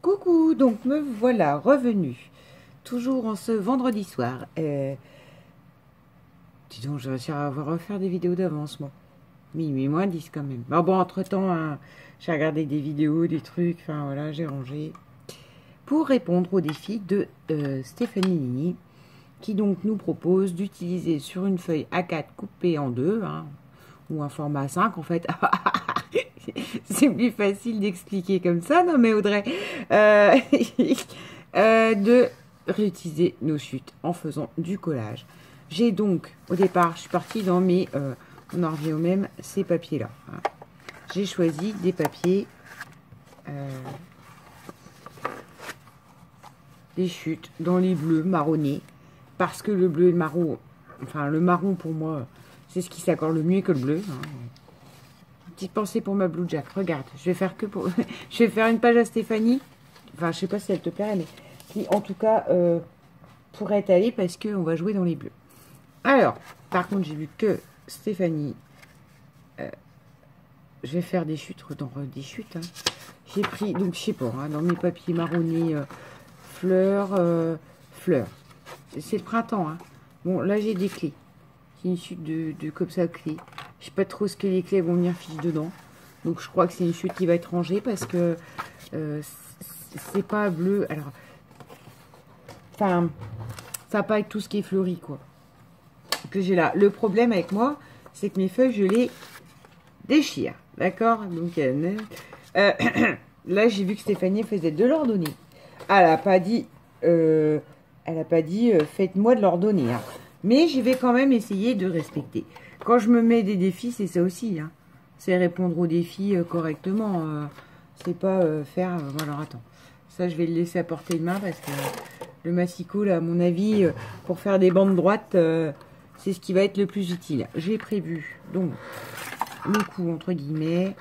Coucou, donc me voilà revenu. Toujours en ce vendredi soir. Dis donc, je vais réussir à refaire des vidéos d'avance, moi. Minuit moins 10 quand même. Bon, entre-temps, hein, j'ai regardé des vidéos, des trucs, enfin voilà, j'ai rangé. Pour répondre au défi de Stéphanie Nini, qui donc nous propose d'utiliser sur une feuille A4 coupée en deux, hein, ou un format A5 en fait. C'est plus facile d'expliquer comme ça, non mais Audrey, de réutiliser nos chutes en faisant du collage. J'ai donc, au départ, je suis partie dans mes, on en revient au même, ces papiers-là. Hein. J'ai choisi des papiers, des chutes dans les bleus marronnés, parce que le bleu et le marron, enfin le marron pour moi, c'est ce qui s'accorde le mieux que le bleu. Hein. Petite pensée pour ma Blue Jack. Regarde, je vais faire que pour... je vais faire une page à Stéphanie. Enfin, je sais pas si elle te plairait, mais qui, en tout cas, pourrait être allée parce qu'on va jouer dans les bleus. Alors, par contre, j'ai vu que Stéphanie... je vais faire des chutes dans des chutes. Hein. J'ai pris, donc, je sais pas, hein, dans mes papiers marronnés, fleurs. C'est le printemps. Hein. Bon, là, j'ai des clés. C'est une chute de comme ça, clés. Je sais pas trop ce que les clés vont venir fiche dedans. Donc je crois que c'est une chute qui va être rangée parce que c'est pas bleu. Alors, enfin, ça va pas avec tout ce qui est fleuri, quoi. Que j'ai là. Le problème avec moi, c'est que mes feuilles, je les déchire. D'accord. Donc, là, j'ai vu que Stéphanie faisait de l'ordonnée. Elle a pas dit, faites-moi de l'ordonnée. Hein. Mais je vais quand même essayer de respecter. Quand je me mets des défis, c'est ça aussi. Hein. C'est répondre aux défis correctement. C'est pas faire... alors attends. Ça, je vais le laisser à portée de main parce que le massicot, là, à mon avis, pour faire des bandes droites, c'est ce qui va être le plus utile. J'ai prévu, donc, le coup, entre guillemets,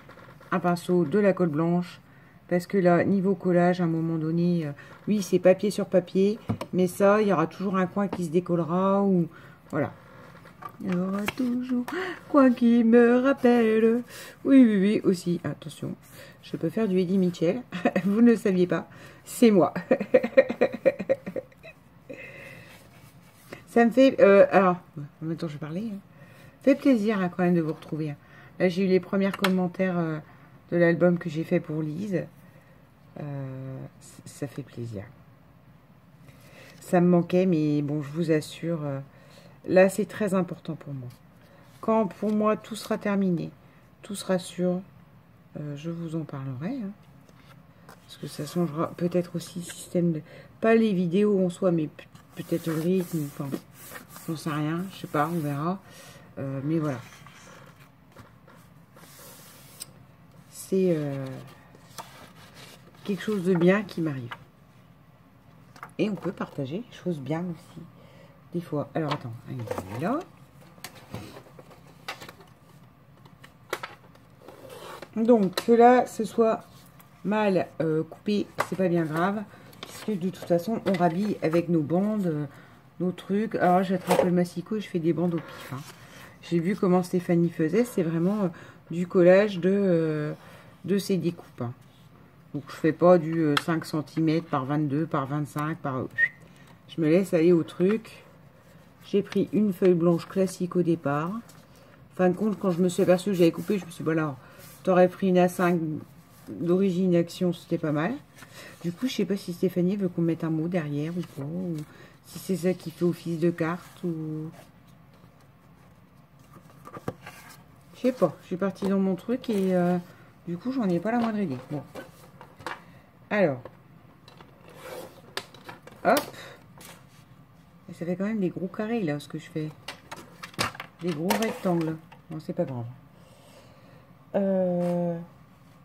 un pinceau, de la colle blanche. Parce que là, niveau collage, à un moment donné, oui, c'est papier sur papier. Mais ça, il y aura toujours un coin qui se décollera ou... Voilà. Il y aura toujours un coin qui me rappelle. Oui, aussi. Attention, je peux faire du Eddie Mitchell. Vous ne le saviez pas. C'est moi. Ça me fait... alors, en même temps, je parlais. Hein. Ça fait plaisir hein, quand même de vous retrouver. Hein. Là, j'ai eu les premiers commentaires de l'album que j'ai fait pour Lise. Ça fait plaisir. Ça me manquait, mais bon, je vous assure... là, c'est très important pour moi. Quand, pour moi, tout sera terminé, tout sera sûr, je vous en parlerai. Hein. Parce que ça changera peut-être aussi le système de... Pas les vidéos en soi, mais peut-être le rythme. Enfin, j'en sais rien. Je sais pas, on verra. Mais voilà. C'est quelque chose de bien qui m'arrive. Et on peut partager des choses bien aussi. Des fois. Alors, attends. Il est là. Donc, que là, ce soit mal coupé, c'est pas bien grave. Puisque de toute façon, on rhabille avec nos bandes, nos trucs. Alors, j'attrape le massicot et je fais des bandes au pif. Hein. J'ai vu comment Stéphanie faisait. C'est vraiment du collage de ses découpes. Hein. Donc, je fais pas du 5 cm par 22, par 25, par... Je me laisse aller au truc. J'ai pris une feuille blanche classique au départ. Fin de compte, quand je me suis aperçue que j'avais coupé, je me suis dit, voilà, t'aurais pris une A5 d'origine action, c'était pas mal. Du coup, je sais pas si Stéphanie veut qu'on mette un mot derrière ou pas, ou si c'est ça qui fait office de carte, ou... Je sais pas, je suis partie dans mon truc et du coup, j'en ai pas la moindre idée. Bon. Alors. Hop. Et ça fait quand même des gros carrés, là, ce que je fais. Des gros rectangles. Bon, c'est pas grave.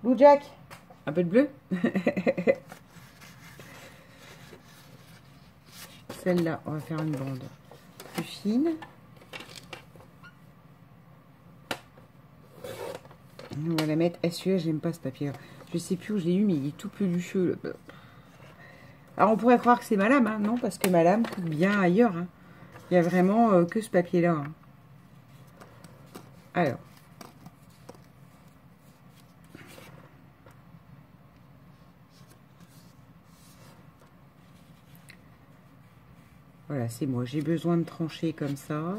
Blue Jack, un peu de bleu. Celle-là, on va faire une bande plus fine. On va la mettre. Ah, celui-là, j'aime pas ce papier. Je sais plus où je l'ai eu, mais il est tout pelucheux. Alors, on pourrait croire que c'est ma lame, hein. Non, parce que ma lame coupe bien ailleurs. Hein. Il n'y a vraiment que ce papier-là. Hein. Alors. Voilà, c'est moi. J'ai besoin de trancher comme ça.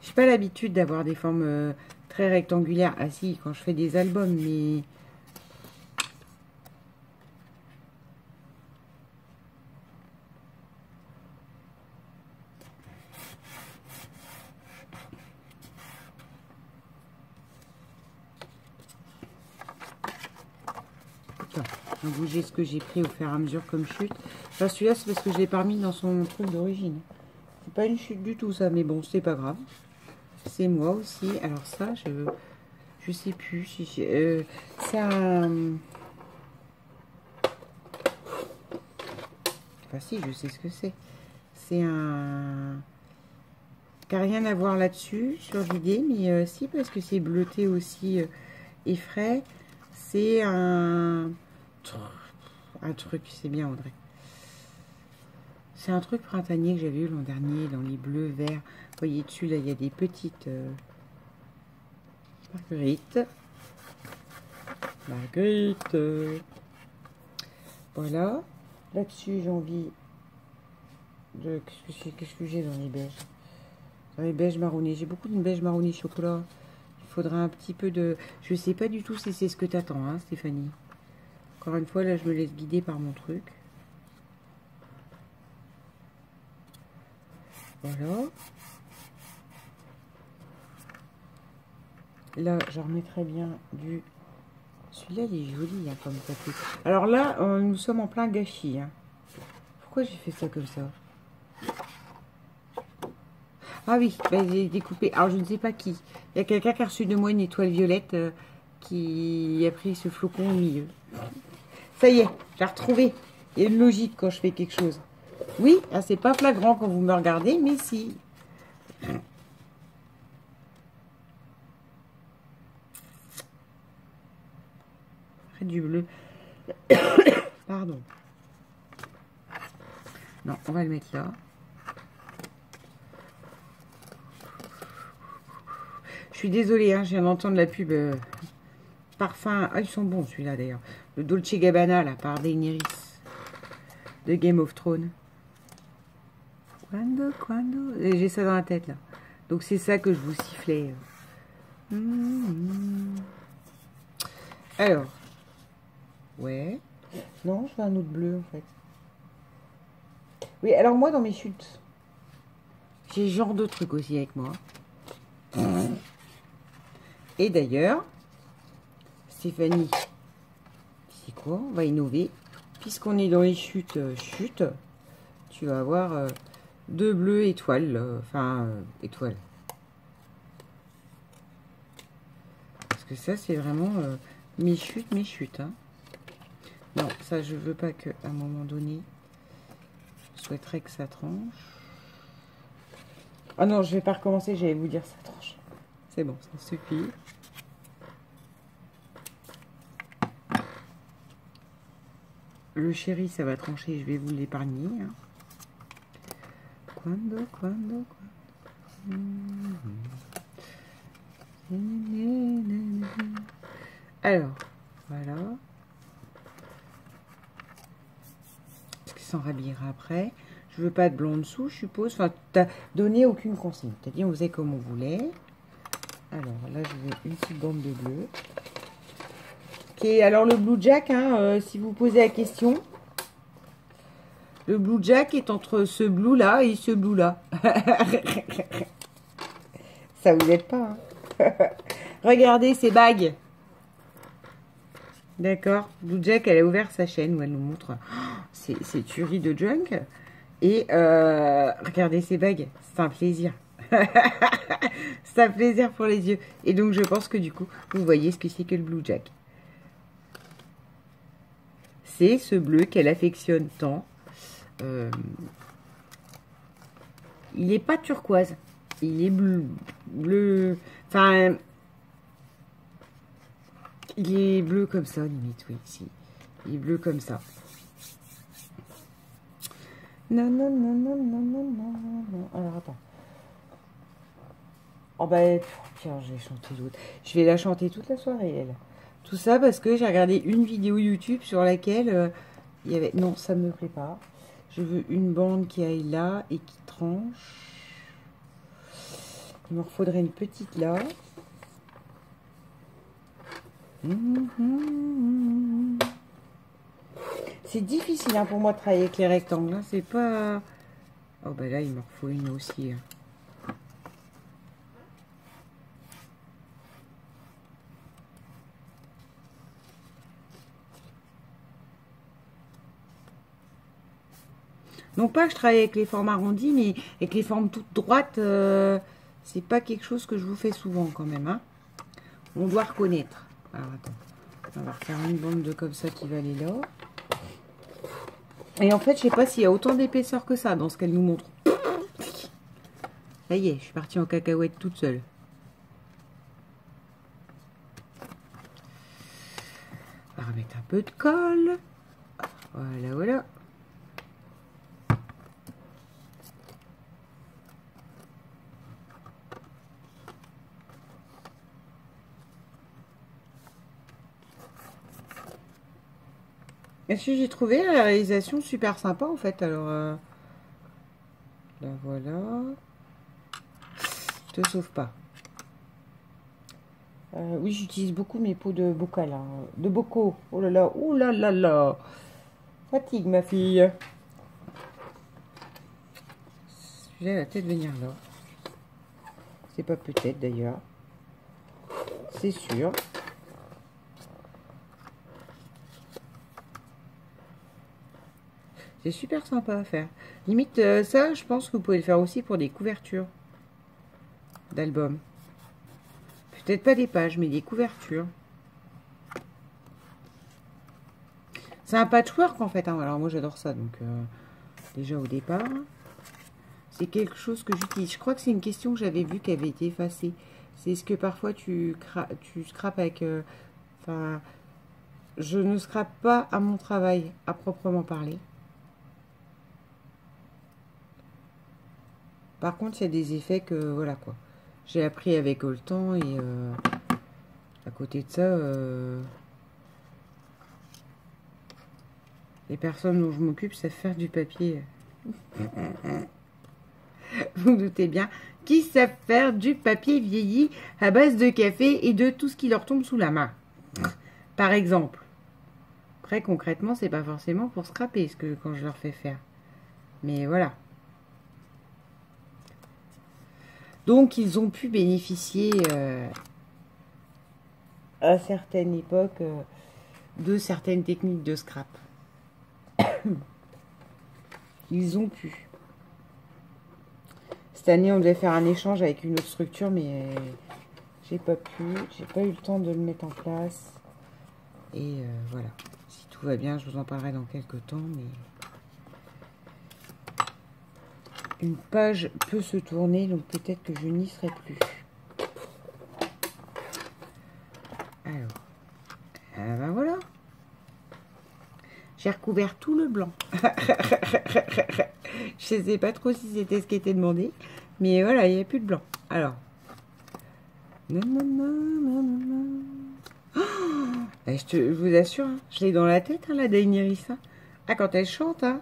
J'ai pas l'habitude d'avoir des formes très rectangulaires. Ah si, quand je fais des albums, mais... Je vais bouger ce que j'ai pris au fur et à mesure comme chute. Enfin, celui-là, c'est parce que je l'ai pas mis dans son truc d'origine. C'est pas une chute du tout, ça, mais bon, c'est pas grave. C'est moi aussi. Alors ça, je sais plus si ça... Enfin si, je sais ce que c'est. C'est un... qui n'a rien à voir là-dessus, sur l'idée, mais si, parce que c'est bleuté aussi et frais. C'est un truc, c'est bien Audrey. C'est un truc printanier que j'avais eu l'an dernier, dans les bleus, verts. Vous voyez dessus, là, il y a des petites marguerites. Marguerite. Voilà. Là-dessus, j'ai envie de... Qu'est-ce que j'ai dans les beiges? Dans les beiges marronnés. J'ai beaucoup de beiges marronnés chocolat. Il faudra un petit peu de... Je sais pas du tout si c'est ce que tu attends, hein, Stéphanie. Encore une fois, là, je me laisse guider par mon truc. Voilà. Là, je remettrai bien du... Celui-là, il est joli, hein, comme papier. Alors là, nous sommes en plein gâchis. Hein. Pourquoi j'ai fait ça comme ça? Ah oui, ben, j'ai découpé. Alors, je ne sais pas qui. Il y a quelqu'un qui a reçu de moi une étoile violette qui a pris ce flocon au milieu. Ça y est, j'ai retrouvé. Il y a une logique quand je fais quelque chose. Oui, ah, c'est pas flagrant quand vous me regardez, mais si. Du bleu. Pardon. Non, on va le mettre là. Je suis désolée, hein, je viens d'entendre la pub parfum. Ah, ils sont bons celui-là d'ailleurs. Le Dolce Gabbana, là, par Daenerys de Game of Thrones. Quando. J'ai ça dans la tête là. Donc c'est ça que je vous sifflais. Alors. Ouais. Non, je fais un autre bleu en fait. Oui, alors moi dans mes chutes, j'ai ce genre de truc aussi avec moi. Et d'ailleurs, Stéphanie, c'est quoi? On va innover. Puisqu'on est dans les chutes, tu vas avoir deux bleus étoiles. Enfin, étoiles. Parce que ça, c'est vraiment mes chutes. Hein. Non, ça, je veux pas qu'à un moment donné, je souhaiterais que ça tranche. Ah non, je vais pas recommencer, j'allais vous dire ça tranche. C'est bon, ça suffit. Le chéri, ça va trancher, je vais vous l'épargner. Hein. Quando. Alors, voilà. Parce qu'il s'en rhabillera après. Je veux pas de blanc en dessous, je suppose. Enfin, tu n'as donné aucune consigne. Tu as dit on faisait comme on voulait. Alors là, je veux une petite bande de bleu. Okay, alors le Blue Jack, hein, si vous posez la question, le Blue Jack est entre ce blue là et ce blue là. Ça vous aide pas, hein. Regardez ces bagues. D'accord, Blue Jack, elle a ouvert sa chaîne où elle nous montre ses tueries de junk. Et regardez ces bagues, c'est un plaisir. C'est un plaisir pour les yeux. Et donc je pense que du coup, vous voyez ce que c'est que le Blue Jack. C'est ce bleu qu'elle affectionne tant. Il n'est pas turquoise. Il est bleu. Enfin, il est bleu comme ça, limite, oui. Si. Il est bleu comme ça. Non. Alors, attends. Oh, bah, tiens, je vais chanter l'autre. Je vais la chanter toute la soirée, elle. Tout ça parce que j'ai regardé une vidéo YouTube sur laquelle il y avait... Non, ça ne me plaît pas. Je veux une bande qui aille là et qui tranche. Il me faudrait une petite là. C'est difficile hein, pour moi de travailler avec les rectangles. Hein. C'est pas... Oh ben là, il me faut une aussi. Hein. Non pas que je travaille avec les formes arrondies, mais avec les formes toutes droites, c'est pas quelque chose que je vous fais souvent quand même. Hein. On doit reconnaître. Alors attends, on va refaire une bande de comme ça qui va aller là. Et en fait, je sais pas s'il y a autant d'épaisseur que ça dans ce qu'elle nous montre. Ça y est, je suis partie en cacahuète toute seule. On va remettre un peu de colle. Voilà, voilà. Est-ce que j'ai trouvé la réalisation super sympa en fait. Alors là voilà. Je te sauve pas. Oui, j'utilise beaucoup mes pots de bocal, hein, de bocaux. Oh là là, oh là là là. Fatigue ma fille. Celui-là va peut-être venir là. C'est pas peut-être d'ailleurs. C'est sûr. C'est super sympa à faire. Limite, ça, je pense que vous pouvez le faire aussi pour des couvertures d'albums. Peut-être pas des pages, mais des couvertures. C'est un patchwork en fait. Hein. Alors moi, j'adore ça. Donc, déjà au départ, c'est quelque chose que j'utilise. Je crois que c'est une question que j'avais vue qui avait été effacée. C'est ce que parfois tu scrapes avec... Enfin, je ne scrape pas à mon travail, à proprement parler. Par contre, il y a des effets que, voilà quoi. J'ai appris avec le temps et à côté de ça, les personnes dont je m'occupe savent faire du papier. Vous doutez bien qu'ils savent faire du papier vieilli à base de café et de tout ce qui leur tombe sous la main. Par exemple. Après, concrètement, c'est pas forcément pour scraper ce que quand je leur fais faire. Mais voilà. Donc, ils ont pu bénéficier à certaines époques de certaines techniques de scrap. Ils ont pu. Cette année, on devait faire un échange avec une autre structure, mais j'ai pas pu. J'ai pas eu le temps de le mettre en place. Et voilà. Si tout va bien, je vous en parlerai dans quelques temps, mais... Une page peut se tourner, donc peut-être que je n'y serai plus. Alors, ben voilà. J'ai recouvert tout le blanc. Je ne sais pas trop si c'était ce qui était demandé, mais voilà, il n'y a plus de blanc. Alors. Je vous assure, hein, je l'ai dans la tête, hein, la Daenerys. Hein. Ah, quand elle chante, hein.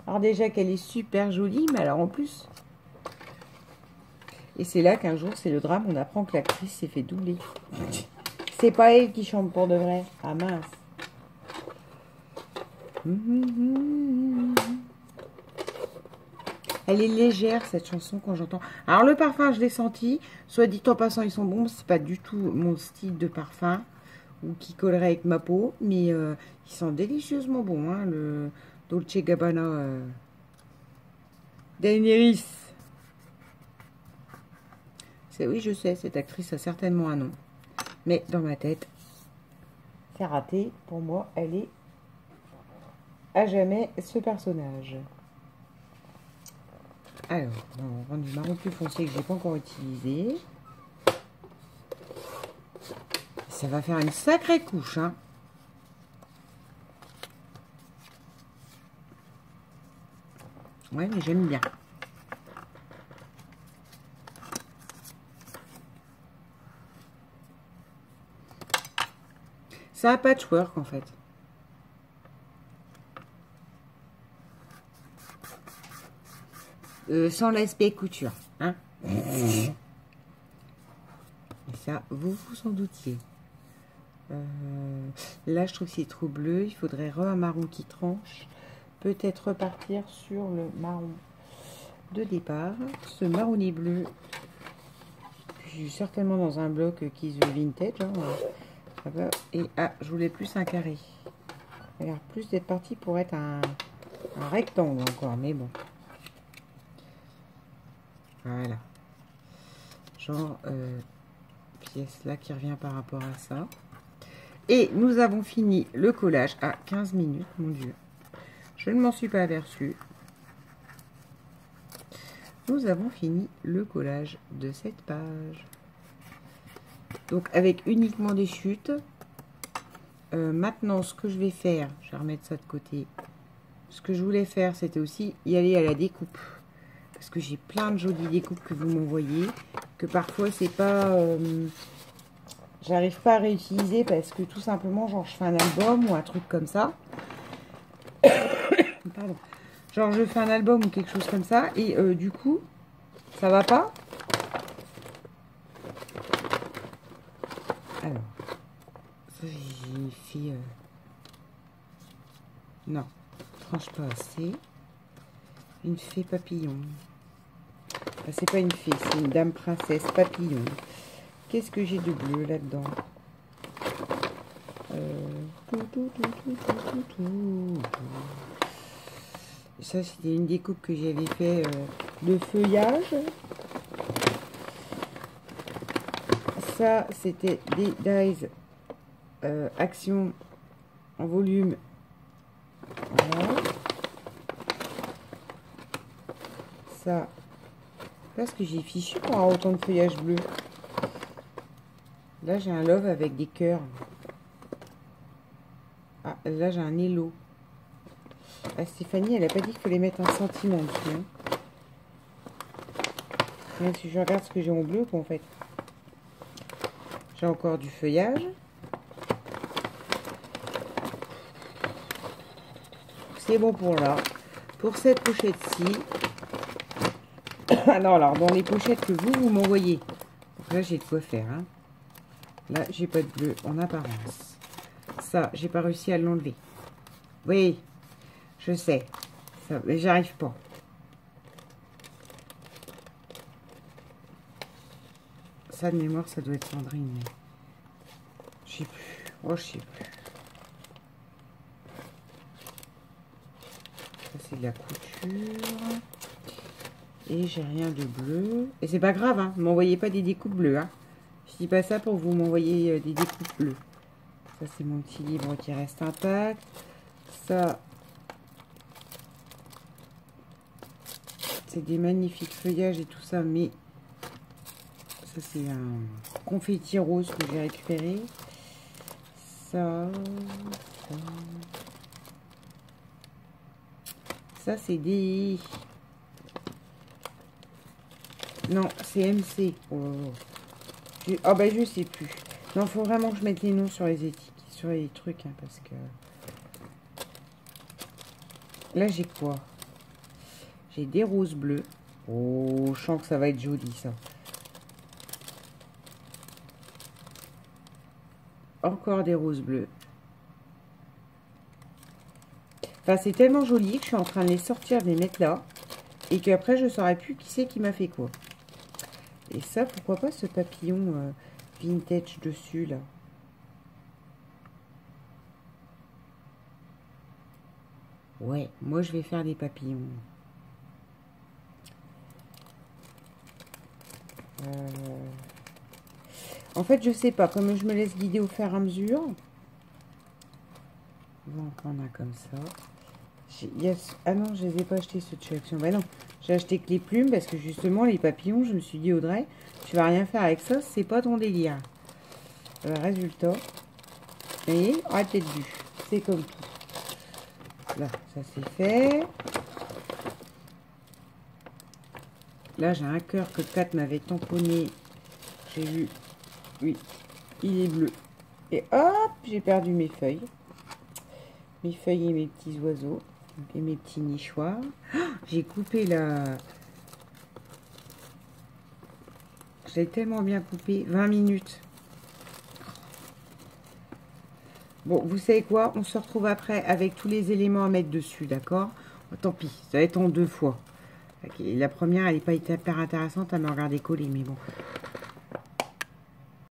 Alors déjà qu'elle est super jolie, mais alors en plus... Et c'est là qu'un jour, c'est le drame, on apprend que l'actrice s'est fait doubler. C'est pas elle qui chante pour de vrai. Ah mince. Elle est légère, cette chanson, quand j'entends. Alors le parfum, je l'ai senti. Soit dit en passant, ils sont bons. C'est pas du tout mon style de parfum. Ou qui collerait avec ma peau. Mais ils sont délicieusement bons, hein, le... Dolce Gabbana Daenerys. Oui, je sais, cette actrice a certainement un nom. Mais dans ma tête, c'est raté. Pour moi, elle est à jamais ce personnage. Alors, on va prendre du marron plus foncé que je n'ai pas encore utilisé. Ça va faire une sacrée couche, hein. Ouais, mais j'aime bien. C'est un patchwork, en fait. sans l'aspect couture. Hein. Et ça, vous vous en doutiez. Là, je trouve que c'est trop bleu. Il faudrait un marron qui tranche. Peut-être repartir sur le marron de départ. Ce marronné bleu. Je suis certainement dans un bloc qui se vintage. Hein. Et je voulais plus un carré. Il a l'air plus d'être parti pour être un rectangle encore. Mais bon. Voilà. Genre, pièce là qui revient par rapport à ça. Et nous avons fini le collage à 15 minutes, mon Dieu. Je ne m'en suis pas aperçue. Nous avons fini le collage de cette page. Donc avec uniquement des chutes. Maintenant, ce que je vais faire, je vais remettre ça de côté. Ce que je voulais faire, c'était aussi y aller à la découpe. Parce que j'ai plein de jolies découpes que vous m'envoyez. Que parfois, c'est pas... j'arrive pas à réutiliser parce que tout simplement, genre, je fais un album ou un truc comme ça. Pardon. Genre, je fais un album ou quelque chose comme ça. Et du coup, ça va pas. Alors, ça, j'ai fait... non, tranche pas assez. Une fée papillon. Ah, c'est pas une fée, c'est une dame princesse papillon. Qu'est-ce que j'ai de bleu là-dedans? Ça, c'était une découpe que j'avais fait de feuillage. Ça, c'était des dies action en volume. Voilà. Ça, parce que j'ai fichu pour avoir autant de feuillage bleu. Là, j'ai un love avec des cœurs. Ah, là, j'ai un hello. Ah, Stéphanie, elle a pas dit qu'il fallait mettre un sentiment dessus. Hein. Même si je regarde ce que j'ai en bleu, en fait. J'ai encore du feuillage. C'est bon pour là. Pour cette pochette-ci. Non, alors, dans les pochettes que vous m'envoyez. Donc là, j'ai de quoi faire. Hein. Là, j'ai pas de bleu en apparence. Ça, j'ai pas réussi à l'enlever. Oui, je sais. Ça, mais j'arrive pas. Ça, de mémoire, ça doit être Sandrine. Mais... je sais plus. Oh, je sais plus. Ça, c'est de la couture. Et j'ai rien de bleu. Et c'est pas grave, hein. M'envoyez pas des découpes bleues, hein. Je dis pas ça pour vous m'envoyer des découpes bleues. Ça, c'est mon petit livre qui reste intact. Ça, c'est des magnifiques feuillages et tout ça, mais ça, c'est un confetti rose que j'ai récupéré. Ça c'est des... non, c'est MC. Oh. Ah bah je sais plus. Non, faut vraiment que je mette les noms sur les étiquettes, sur les trucs, hein, parce que... là, j'ai quoi? J'ai des roses bleues. Oh, je sens que ça va être joli, ça. Encore des roses bleues. Enfin, c'est tellement joli que je suis en train de les sortir, de les mettre là. Et qu'après, je ne saurais plus qui c'est qui m'a fait quoi. Et ça, pourquoi pas ce papillon vintage dessus, là. Ouais, moi, je vais faire des papillons. En fait, je sais pas. Comme je me laisse guider au fur et à mesure. Donc, on a comme ça. Ah non, je les ai pas achetés, ceux de chez Action. Bah non, j'ai acheté que les plumes parce que justement, les papillons, je me suis dit, Audrey, tu vas rien faire avec ça, c'est pas ton délire. Résultat, vous voyez, à tête vue, c'est comme tout. Là, ça c'est fait. Là, j'ai un cœur que Kat m'avait tamponné. J'ai vu, oui, il est bleu. Et hop, j'ai perdu mes feuilles. Mes feuilles et mes petits oiseaux. Et mes petits nichoirs. Oh, j'ai coupé J'ai tellement bien coupé. 20 minutes. Bon, vous savez quoi? On se retrouve après avec tous les éléments à mettre dessus, d'accord? Tant pis, ça va être en 2 fois. Okay, la première, elle n'est pas hyper intéressante à me regarder coller, mais bon.